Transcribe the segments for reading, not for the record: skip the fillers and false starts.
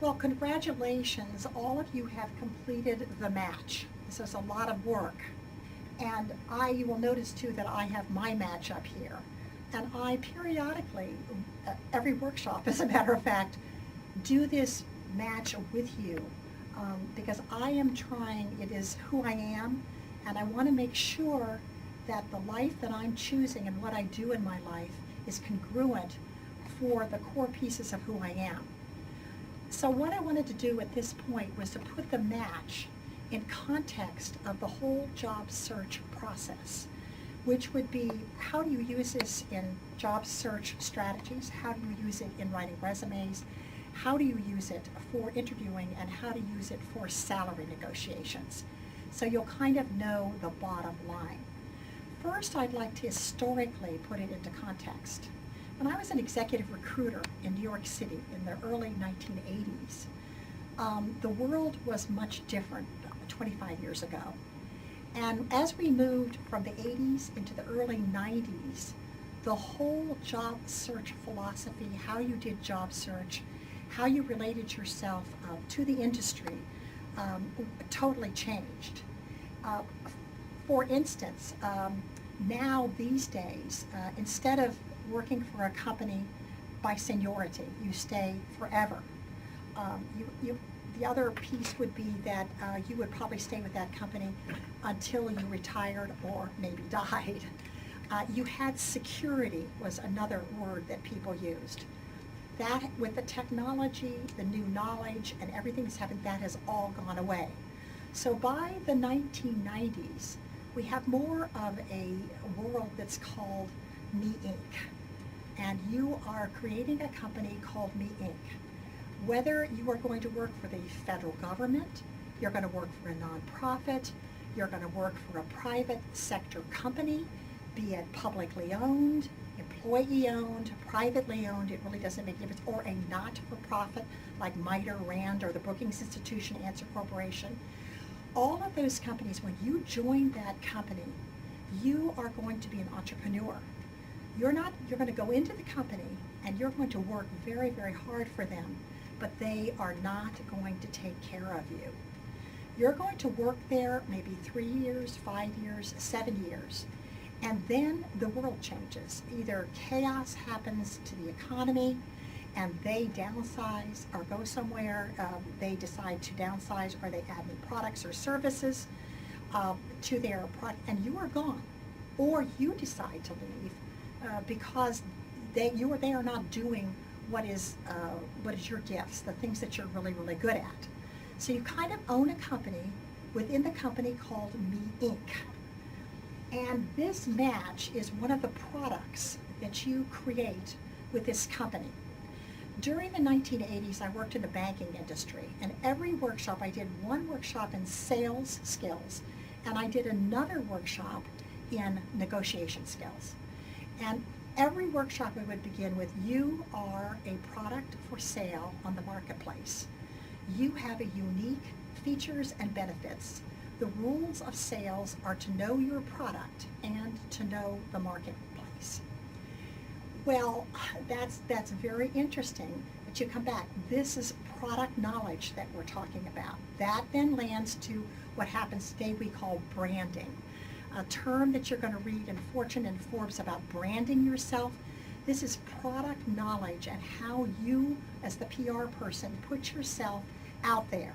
Well, congratulations. All of you have completed the match. This is a lot of work. And you will notice too that I have my match up here. And I periodically, every workshop as a matter of fact, do this match with you because I am trying, it is who I am, and I want to make sure that the life that I'm choosing and what I do in my life is congruent for the core pieces of who I am. So what I wanted to do at this point was to put the match in context of the whole job search process, which would be how do you use this in job search strategies, how do you use it in writing resumes, how do you use it for interviewing, and how to use it for salary negotiations. So you'll kind of know the bottom line. First, I'd like to historically put it into context. When I was an executive recruiter in New York City in the early 1980s, the world was much different 25 years ago. And as we moved from the 80s into the early 90s, the whole job search philosophy, how you did job search, how you related yourself to the industry, totally changed. For instance, now these days, instead of working for a company by seniority, you stay forever. The other piece would be that you would probably stay with that company until you retired or maybe died. You had security was another word that people used. That, with the technology, the new knowledge, and everything that's happened, that has all gone away. So by the 1990s, we have more of a world that's called Me Inc. And you are creating a company called Me Inc. Whether you are going to work for the federal government, you're going to work for a nonprofit, you're going to work for a private sector company, be it publicly owned, employee owned, privately owned, it really doesn't make a difference, or a not-for-profit like MITRE, RAND, or the Brookings Institution, Answer Corporation. All of those companies, when you join that company, you are going to be an entrepreneur. You're going to go into the company and you're going to work very, very hard for them, but they are not going to take care of you. You're going to work there maybe 3 years, 5 years, 7 years, and then the world changes. Either chaos happens to the economy and they downsize or go somewhere, they decide to downsize, or they add new products or services to their product, and you are gone. Or you decide to leave because they are not doing what is your gifts, the things that you're really, really good at. So you kind of own a company within the company called Me Inc. And this match is one of the products that you create with this company. During the 1980s, I worked in the banking industry, and every workshop, I did one workshop in sales skills, and I did another workshop in negotiation skills. And every workshop I would begin with, you are a product for sale on the marketplace. You have a unique features and benefits. The rules of sales are to know your product and to know the marketplace. Well, that's very interesting, but you come back. This is product knowledge that we're talking about. That then lands to what happens today we call branding, a term that you're going to read in Fortune and Forbes about branding yourself. This is product knowledge and how you, as the PR person, put yourself out there.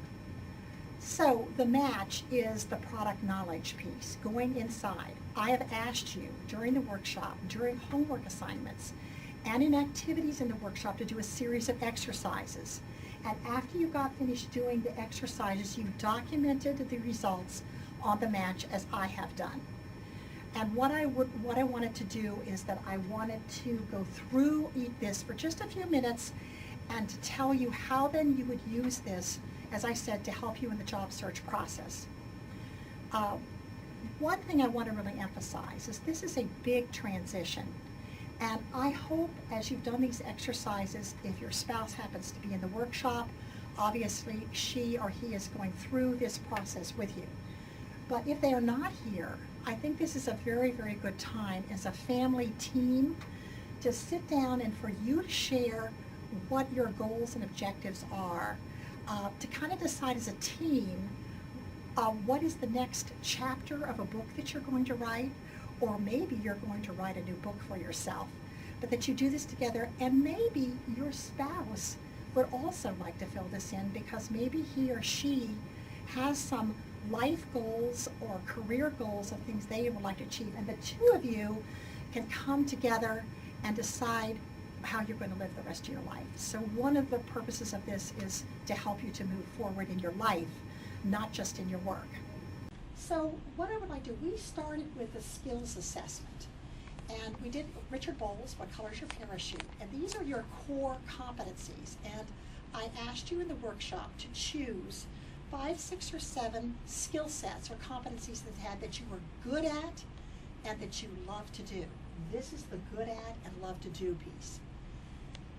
So the match is the product knowledge piece, going inside. I have asked you during the workshop, during homework assignments, and in activities in the workshop to do a series of exercises. And after you got finished doing the exercises, you documented the results on the match as I have done. And what I wanted to do is that I wanted to go through this for just a few minutes and to tell you how then you would use this, as I said, to help you in the job search process. One thing I want to really emphasize is this is a big transition. And I hope as you've done these exercises, if your spouse happens to be in the workshop, obviously she or he is going through this process with you. But if they are not here, I think this is a very, very good time as a family team to sit down and for you to share what your goals and objectives are. to kind of decide as a team what is the next chapter of a book that you're going to write, or maybe you're going to write a new book for yourself, but that you do this together, and maybe your spouse would also like to fill this in because maybe he or she has some life goals or career goals of things they would like to achieve, and the two of you can come together and decide how you're going to live the rest of your life. So one of the purposes of this is to help you to move forward in your life, not just in your work. So what I would like to do, we started with a skills assessment, and we did Richard Bowles, What Color's Your Parachute? And these are your core competencies, and I asked you in the workshop to choose 5, 6, or 7 skill sets or competencies that you were good at and that you love to do. This is the good at and love to do piece.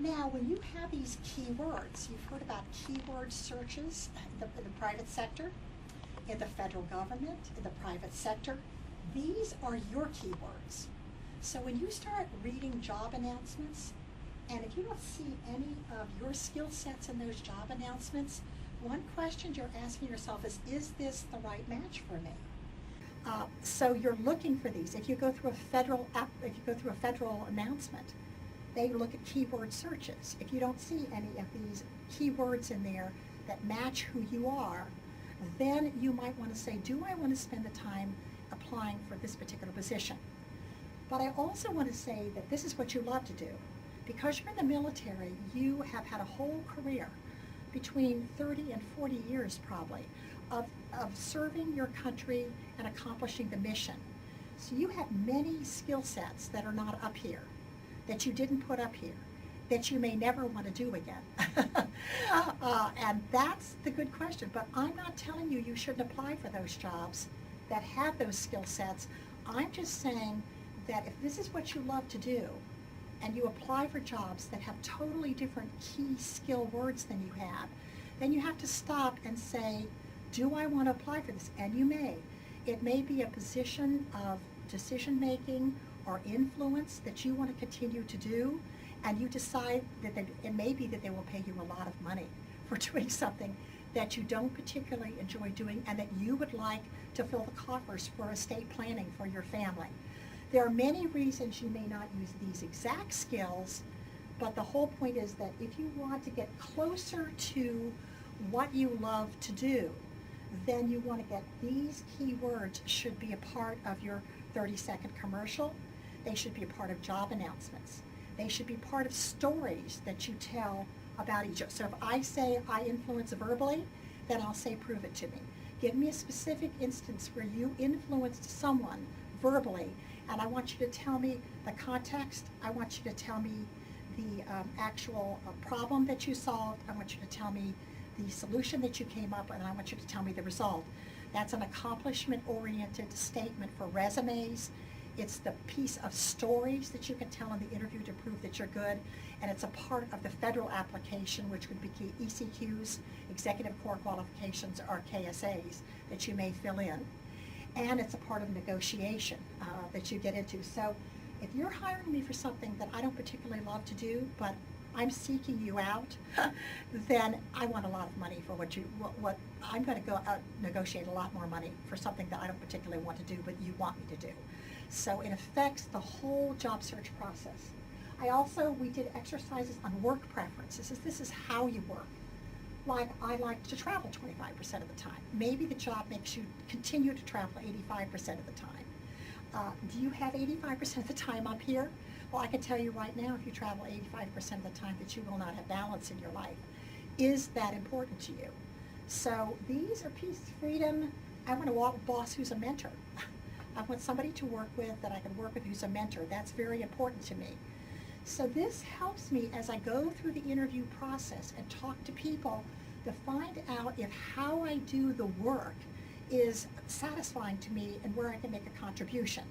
Now, when you have these keywords, you've heard about keyword searches in the private sector, in the federal government, in the private sector. These are your keywords. So when you start reading job announcements, and if you don't see any of your skill sets in those job announcements, one question you're asking yourself is this the right match for me? So you're looking for these. If you go through a federal announcement, they look at keyword searches. If you don't see any of these keywords in there that match who you are, then you might want to say, do I want to spend the time applying for this particular position? But I also want to say that this is what you love to do. Because you're in the military, you have had a whole career, between 30 and 40 years probably, of serving your country and accomplishing the mission. So you have many skill sets that are not up here, that you didn't put up here, that you may never want to do again. And that's the good question. But I'm not telling you shouldn't apply for those jobs that have those skill sets. I'm just saying that if this is what you love to do, and you apply for jobs that have totally different key skill words than you have, then you have to stop and say, do I want to apply for this? And you may. It may be a position of decision making or influence that you want to continue to do, and you decide that it may be that they will pay you a lot of money for doing something that you don't particularly enjoy doing and that you would like to fill the coffers for estate planning for your family. There are many reasons you may not use these exact skills, but the whole point is that if you want to get closer to what you love to do, then you want to get these keywords should be a part of your 30-second commercial. They should be a part of job announcements. They should be part of stories that you tell about each other. So if I say I influence verbally, then I'll say prove it to me. Give me a specific instance where you influenced someone verbally, and I want you to tell me the context. I want you to tell me the actual problem that you solved. I want you to tell me the solution that you came up with, and I want you to tell me the result. That's an accomplishment-oriented statement for resumes. It's the piece of stories that you can tell in the interview to prove that you're good, and it's a part of the federal application, which would be ECQs, Executive Core Qualifications, or KSAs, that you may fill in. And it's a part of negotiation that you get into. So if you're hiring me for something that I don't particularly love to do, but I'm seeking you out, then I want a lot of money for what I'm going to go out negotiate a lot more money for something that I don't particularly want to do, but you want me to do. So it affects the whole job search process. We did exercises on work preferences. This is how you work. Like, I like to travel 25% of the time. Maybe the job makes you continue to travel 85% of the time. Do you have 85% of the time up here? Well, I can tell you right now, if you travel 85% of the time, that you will not have balance in your life. Is that important to you? So these are peace, freedom. I want a boss who's a mentor. I want somebody to work with that I can work with who's a mentor. That's very important to me. So this helps me as I go through the interview process and talk to people to find out if how I do the work is satisfying to me and where I can make a contribution.